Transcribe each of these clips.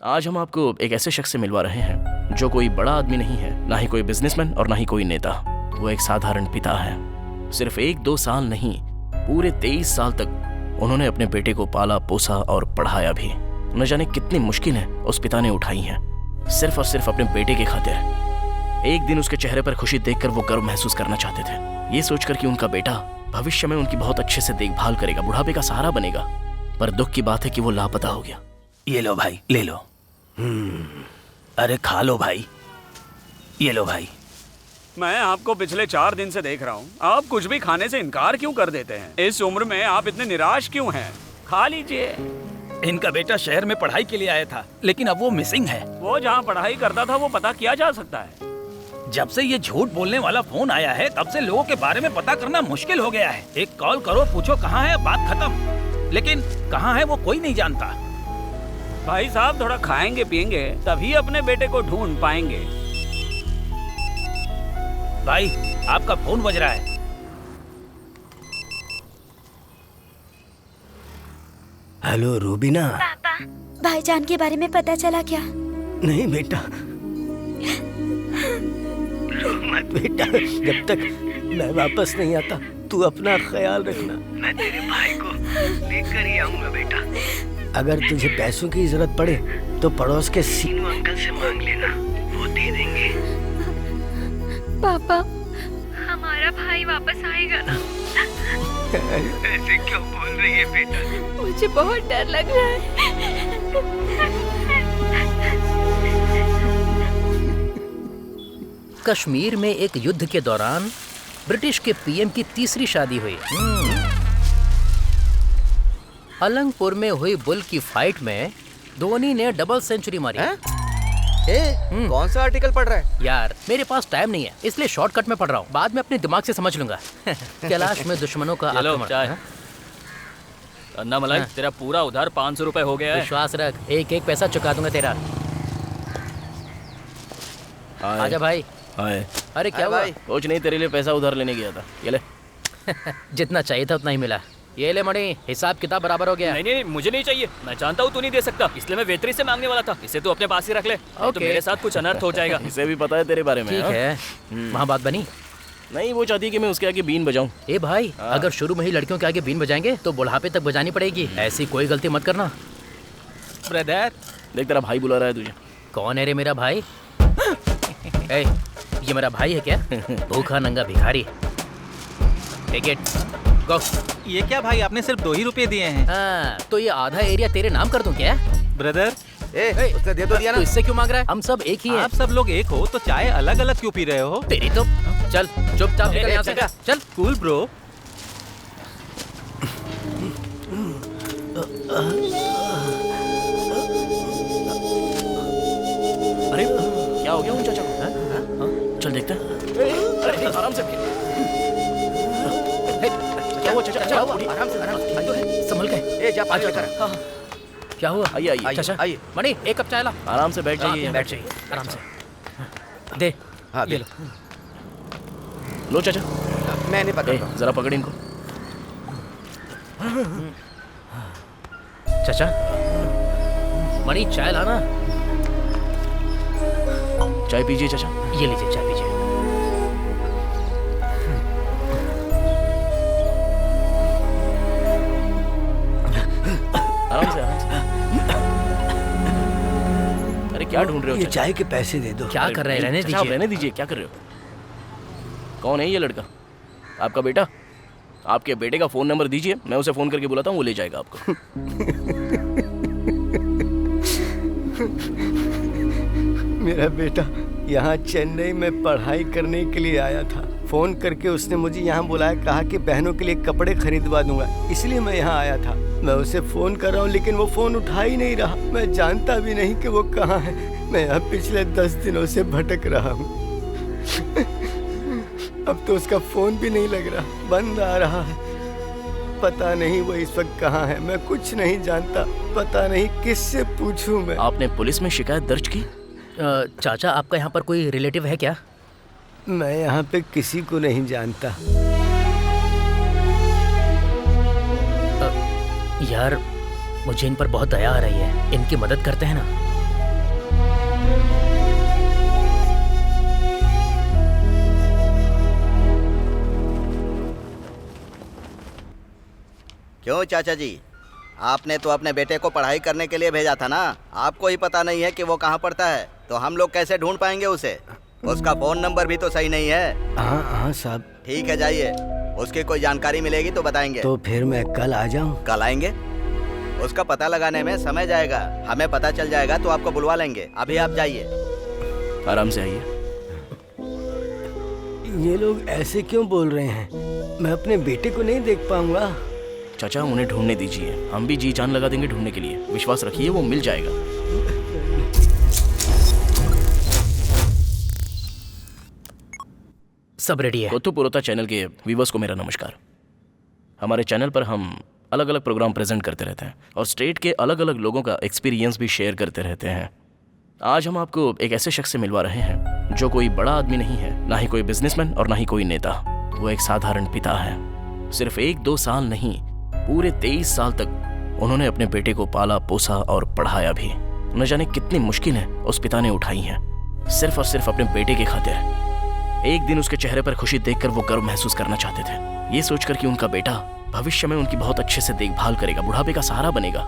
आज हम आपको एक ऐसे शख्स से मिलवा रहे हैं जो कोई बड़ा आदमी नहीं है, ना ही कोई बिजनेसमैन और ना ही कोई नेता। वो एक साधारण पिता है। सिर्फ 1-2 साल नहीं, पूरे 23 साल तक उन्होंने अपने बेटे को पाला, पोसा और पढ़ाया भी। न जाने कितनी मुश्किलें उस पिता ने उठाई हैं, सिर्फ और सिर्फ अपने बेटे के खातिर। एक दिन उसके चेहरे पर खुशी देखकर वो गर्व महसूस करना चाहते थे, ये सोचकर कि उनका बेटा भविष्य में उनकी बहुत अच्छे से देखभाल करेगा, बुढ़ापे का सहारा बनेगा। पर दुख की बात है कि वो लापता हो गया। ये लो भाई, ले लो। अरे खा लो भाई, ये लो भाई। मैं आपको पिछले 4 दिन से देख रहा हूँ, आप कुछ भी खाने से इनकार क्यों कर देते हैं? इस उम्र में आप इतने निराश क्यों हैं? खा लीजिए। इनका बेटा शहर में पढ़ाई के लिए आया था, लेकिन अब वो मिसिंग है। वो जहाँ पढ़ाई करता था वो पता किया जा सकता है। जब से ये झूठ बोलने वाला फोन आया है, तब से लोगों के बारे में पता करना मुश्किल हो गया है। एक कॉल करो, पूछो कहाँ है, बात खत्म। लेकिन कहाँ है वो कोई नहीं जानता। भाई साहब, थोड़ा खाएंगे पिएंगे तभी अपने बेटे को ढूंढ पाएंगे। भाई, आपका फोन बज रहा है। हेलो रूबीना। पापा, भाईजान के बारे में पता चला क्या? नहीं बेटा, रो मत बेटा। जब तक मैं वापस नहीं आता तू अपना ख्याल रखना। मैं तेरे भाई को लेकर ही आऊंगा बेटा। अगर तुझे पैसों की जरूरत पड़े तो पड़ोस के सीनू अंकल से मांग लेना, वो दे देंगे। पापा, हमारा भाई वापस आएगा ना? ऐसे क्यों बोल रही है बेटा? मुझे बहुत डर लग रहा है। कश्मीर में एक युद्ध के दौरान ब्रिटिश के पीएम की तीसरी शादी हुई। अलंगपुर में हुई बुल की फाइट में धोनी ने डबल सेंचुरी मारी। कौन सा आर्टिकल पढ़ रहा है? यार, मेरे पास टाइम नहीं है, इसलिए शॉर्टकट में पढ़ रहा हूँ। बाद में अपने दिमाग से समझ लूंगा। कैलाश में दुश्मनों का आक्रमण। अन्ना मलाई, तेरा पूरा उधार 500 रुपए हो गया है। विश्वास रख, एक एक पैसा चुका दूंगा तेरा। आजा भाई। हाय। अरे क्या हुआ? कुछ नहीं, तेरे लिए पैसा उधार लेने गया था, ये ले। जितना चाहिए था उतना ही मिला। ये ले मणि, हिसाब किताब बराबर हो गया। नहीं नहीं, मुझे नहीं चाहिए। मैं जानता हूँ तू नहीं दे सकता, इसलिए मैं वेतरी से मांगने वाला था। इसे तू अपने पास ही रख ले, तो मेरे साथ कुछ अनर्थ हो जाएगा। इसे भी पता है तेरे बारे में। ठीक है, वहाँ बात बनी। नहीं, वो चाहती है कि मैं उसके आगे बीन बजाऊं। ए भाई, अगर शुरू में ही लड़कियों के आगे बीन बजाएंगे तो बुढ़ापे तक बजानी पड़ेगी। ऐसी कोई गलती मत करना। ब्रदर, देख तेरा भाई बुला रहा है तुझे। कौन है रे मेरा भाई? ए, ये मेरा भाई है क्या? भूखा नंगा भिखारी। टेक इट, गो। ये क्या भाई, आपने सिर्फ 2 ही रुपए दिए हैं। हाँ, तो ये आधा एरिया तेरे नाम कर दूं क्या? ब्रदर, उसने दे तो दिया ना। तो इससे क्यों मांग रहा है? हम सब एक ही हैं। आप सब लोग एक हो तो चाय अलग अलग क्यों पी रहे हो? तेरी तो चल चुपचाप निकल यहाँ से। चल। Cool bro. अरे क्या हो गया उन चाचा को? चल देखते हैं। अरे आराम से। क्या हुआ चाचा? क्या हुआ? आराम से संभल के। जा पानी लेकर। क्या हुआ? आइए आइए चाचा, आइए। मणि, एक कप चाय ला। आराम से बैठ जाइए। बैठ जाइए, आराम से। दे। हाँ, ये लो। लो चाचा। मैं नहीं पकड़। जरा पकड़ इनको। चाचा, मणि चाय लाना। चाय पीजिए चाचा। ये लीजिए, चाय पीजिए। आराम से आराम से। अरे क्या ढूंढ रहे हो ये चाचा? चाय के पैसे दे दो। क्या कर रहे हैं? रहने चाचा, आप दीजिए। रहने दीजिए। क्या कर रहे हो? कौन है ये लड़का? आपका बेटा? आपके बेटे का फोन नंबर दीजिए, मैं उसे फोन करके बुलाता हूँ, वो ले जाएगा आपको। मेरा बेटा यहाँ चेन्नई में पढ़ाई करने के लिए आया था। फोन करके उसने मुझे यहाँ बुलाया, कहा कि बहनों के लिए कपड़े खरीदवा दूंगा, इसलिए मैं यहाँ आया था। मैं उसे फोन कर रहा हूँ लेकिन वो फोन उठा ही नहीं रहा। मैं जानता भी नहीं कि वो कहाँ है। मैं यहाँ पिछले 10 दिनों से भटक रहा हूँ। अब तो उसका फोन भी नहीं लग रहा, बंद आ रहा है। पता नहीं वो इस वक्त कहाँ है। मैं कुछ नहीं जानता, पता नहीं किससे पूछूं मैं। आपने पुलिस में शिकायत दर्ज की? चाचा, आपका यहाँ पर कोई रिलेटिव है क्या? मैं यहाँ पे किसी को नहीं जानता। यार, मुझे इन पर बहुत दया आ रही है। इनकी मदद करते हैं ना? क्यों चाचा जी, आपने तो अपने बेटे को पढ़ाई करने के लिए भेजा था ना। आपको ही पता नहीं है कि वो कहाँ पढ़ता है, तो हम लोग कैसे ढूंढ पाएंगे उसे? उसका फोन नंबर भी तो सही नहीं है। हाँ साहब। ठीक है, जाइए। उसकी कोई जानकारी मिलेगी तो बताएंगे। तो फिर मैं कल आ जाऊँ? कल आएंगे? उसका पता लगाने में समय जाएगा। हमें पता चल जाएगा तो आपको बुलवा लेंगे। अभी आप जाइए। आराम से आइए। ये लोग ऐसे क्यों बोल रहे हैं? मैं अपने बेटे को नहीं देख पाऊंगा। चाचा उन्हें ढूंढने दीजिए, हम भी जी जान लगा देंगे ढूंढने के लिए। विश्वास रखिए, वो मिल जाएगा। सब रेडी है। कोत्थू पुरोता चैनल के व्यूवर्स को मेरा नमस्कार। हमारे चैनल पर हम अलग अलग प्रोग्राम प्रेजेंट करते रहते हैं और स्टेट के अलग अलग लोगों का एक्सपीरियंस भी शेयर करते रहते हैं। आज हम आपको एक ऐसे शख्स से मिलवा रहे हैं जो कोई बड़ा आदमी नहीं है, ना ही कोई बिजनेसमैन और ना ही कोई नेता। वो एक साधारण पिता है। सिर्फ 1-2 साल नहीं, पूरे 23 साल तक उन्होंने अपने बेटे को पाला, पोसा और पढ़ाया भी। न जाने कितनी मुश्किलें उस पिता ने उठाई हैं, सिर्फ और सिर्फ अपने बेटे की खातिर। एक दिन उसके चेहरे पर खुशी देखकर वो गर्व महसूस करना चाहते थे, ये सोचकर कि उनका बेटा भविष्य में उनकी बहुत अच्छे से देखभाल करेगा, बुढ़ापे का सहारा बनेगा।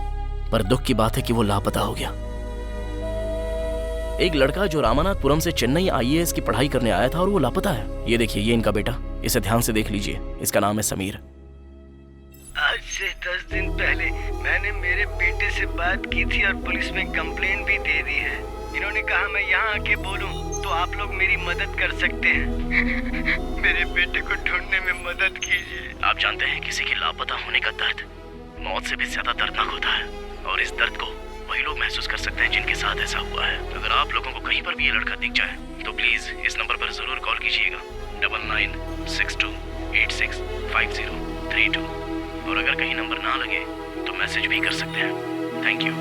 पर दुख की बात है कि वो लापता हो गया। एक लड़का जो रामानाथपुरम से चेन्नई IAS की पढ़ाई करने आया था और वो लापता है। ये देखिए, ये इनका बेटा, इसे ध्यान से देख लीजिए। इसका नाम है समीर। आज से 10 दिन पहले मैंने मेरे बेटे से बात की थी और पुलिस में कंप्लेंट भी दे दी है। इन्होंने कहा मैं यहाँ आके बोलूं तो आप लोग मेरी मदद कर सकते हैं। मेरे बेटे को ढूंढने में मदद कीजिए। आप जानते हैं, किसी के लापता होने का दर्द मौत से भी ज्यादा दर्दनाक होता है, और इस दर्द को वही लोग महसूस कर सकते हैं जिनके साथ ऐसा हुआ है। अगर आप लोगों को कहीं पर भी ये लड़का दिख जाए तो प्लीज इस नंबर पर जरूर कॉल कीजिएगा, 9962865032। और अगर कहीं नंबर ना लगे तो मैसेज भी कर सकते हैं। Thank you.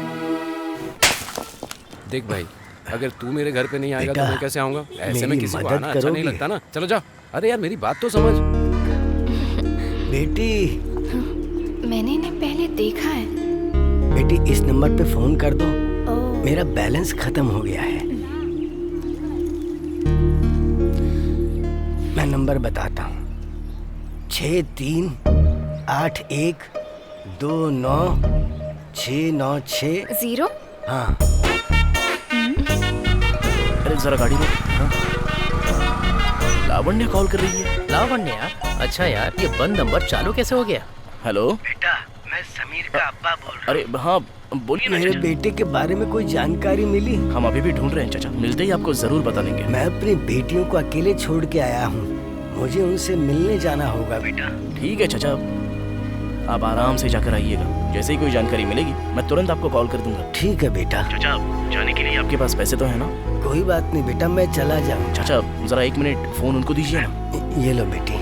देख भाई, अगर तू मेरे घर पे नहीं आएगा तो मैं कैसे आऊंगा? ऐसे में मेरी किसी को मदद आना अच्छा नहीं करोगी? लगता ना। चलो जा। अरे यार, मेरी बात तो समझ। बेटी, मैंने इन्हें पहले देखा है। बेटी इस नंबर पे फोन कर दो। मेरा बैलेंस खत्म हो गया है। मैं नंबर बताता हूँ, 6381299696। 0? हाँ। अरे जरा गाड़ी रोक। हाँ। लावण्य कॉल कर रही है। लावण्य? अच्छा यार, ये बंद नंबर चालू कैसे हो गया? हेलो बेटा, मैं समीर का अब्बा बोल रहा हूँ। अरे हाँ, बोलिए ना। मेरे बेटे के बारे में कोई जानकारी मिली? हम अभी भी ढूंढ रहे हैं चाचा, मिलते ही आपको जरूर बता देंगे। मैं अपनी बेटियों को अकेले छोड़ के आया हूँ, मुझे उनसे मिलने जाना होगा बेटा। ठीक है चाचा, आप आराम से जाकर आइएगा। जैसे ही कोई जानकारी मिलेगी मैं तुरंत आपको कॉल कर दूंगा। ठीक है बेटा। चाचा, जाने के लिए आपके पास पैसे तो है ना? कोई बात नहीं बेटा, मैं चला जाऊँ। चाचा जरा 1 मिनट फोन उनको दीजिए ना। ये लो बेटी।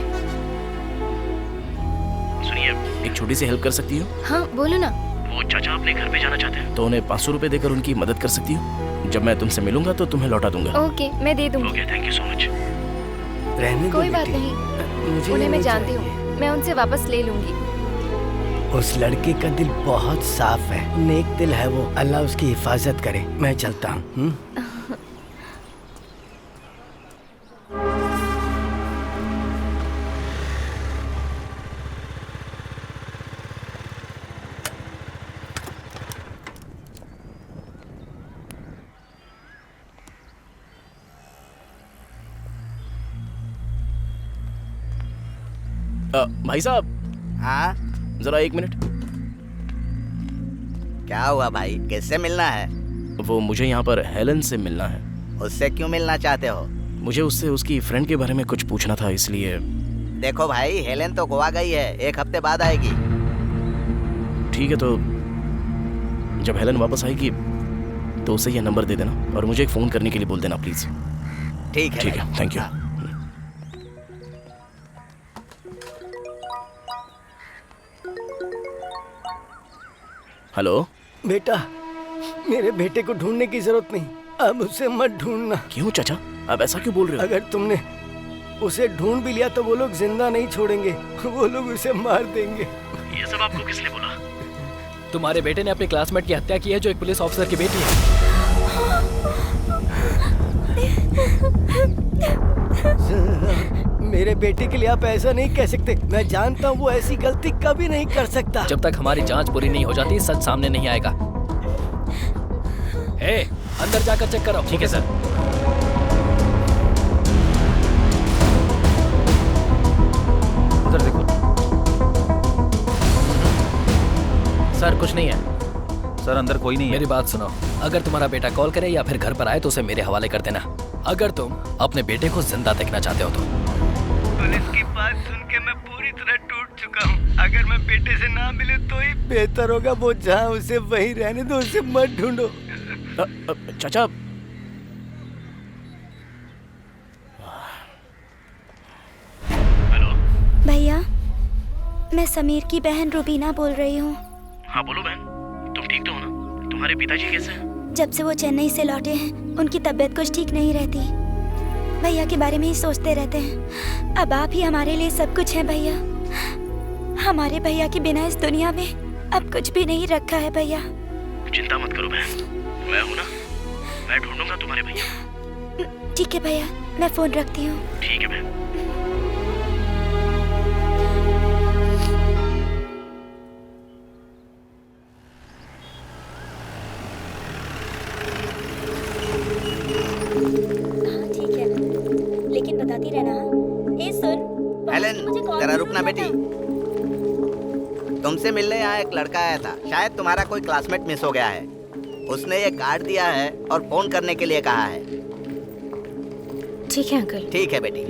सुनिए, एक छोटी सी हेल्प कर सकती हो? हाँ बोलो ना। वो चाचा अपने घर पे जाना चाहते हैं, तो उन्हें 500 रुपए देकर उनकी मदद कर सकती हो? जब मैं तुमसे मिलूंगा तो तुम्हें लौटा दूंगा। ओके, मैं दे दूंगी। Okay, thank you so much. रहने दो कोई बात बेटी। नहीं, मुझे उन्हें मैं नहीं जानती चाहिए। हूँ, मैं उनसे वापस ले लूंगी। उस लड़के का दिल बहुत साफ है, नेक दिल है वो। अल्लाह उसकी हिफाजत करे। मैं चलता हूँ। भाई साहब, हाँ, जरा 1 मिनट। क्या हुआ भाई? किससे मिलना है? वो मुझे यहाँ पर हेलन से मिलना है। उससे क्यों मिलना चाहते हो? मुझे उससे उसकी फ्रेंड के बारे में कुछ पूछना था, इसलिए। देखो भाई, हेलेन तो गोवा गई है, 1 हफ्ते बाद आएगी। ठीक है, तो जब हेलन वापस आएगी तो उसे यह नंबर दे देना और मुझे एक फ़ोन करने के लिए बोल देना प्लीज़। ठीक है। ठीक है, थैंक यू। हेलो बेटा, मेरे बेटे को ढूंढने की जरूरत नहीं, अब उसे मत ढूंढना। क्यों चाचा, आप ऐसा क्यों बोल रहे हो? अगर तुमने उसे ढूंढ भी लिया तो वो लोग जिंदा नहीं छोड़ेंगे, वो लोग उसे मार देंगे। ये सब आपको किसने बोला? तुम्हारे बेटे ने अपने क्लासमेट की हत्या की है, जो एक पुलिस ऑफिसर की बेटी है। मेरे बेटे के लिए आप ऐसा नहीं कह सकते। मैं जानता हूँ वो ऐसी गलती कभी नहीं कर सकता। जब तक हमारी जांच पूरी नहीं हो जाती सच सामने नहीं आएगा। अंदर जाकर चेक करो। ठीक है सर। उधर देखो। सर कुछ नहीं है। सर अंदर कोई नहीं है। मेरी बात सुनो, अगर तुम्हारा बेटा कॉल करे या फिर घर पर आए तो उसे मेरे हवाले कर देना, अगर तुम अपने बेटे को जिंदा देखना चाहते हो तो। पुलिस की बात सुन के मैं पूरी तरह टूट चुका हूँ। अगर मैं बेटे से ना मिले तो ही बेहतर होगा। वो जहाँ उसे वही रहने दो, उसे मत ढूंढो। चाचा, भैया, मैं समीर की बहन रुबीना बोल रही हूँ। हाँ बोलो बहन, तुम ठीक तो हो ना? तुम्हारे पिताजी कैसे हैं? जब से वो चेन्नई से लौटे हैं उनकी तबीयत कुछ ठीक नहीं रहती। भैया के बारे में ही सोचते रहते हैं। अब आप ही हमारे लिए सब कुछ हैं भैया। हमारे भैया के बिना इस दुनिया में अब कुछ भी नहीं रखा है भैया। चिंता मत करो बहन, मैं हूँ ना, मैं ढूंढूंगा तुम्हारे भैया। ठीक है भैया, मैं फोन रखती हूँ। ठीक है बहन। ठीक है, लेकिन बताती रहना। ए सुन, हेलन, जरा रुकना बेटी। तुमसे मिलने यहाँ एक लड़का आया था। शायद तुम्हारा कोई क्लासमेट मिस हो गया है। उसने ये कार्ड दिया है और फोन करने के लिए कहा है। ठीक है अंकल। ठीक है बेटी।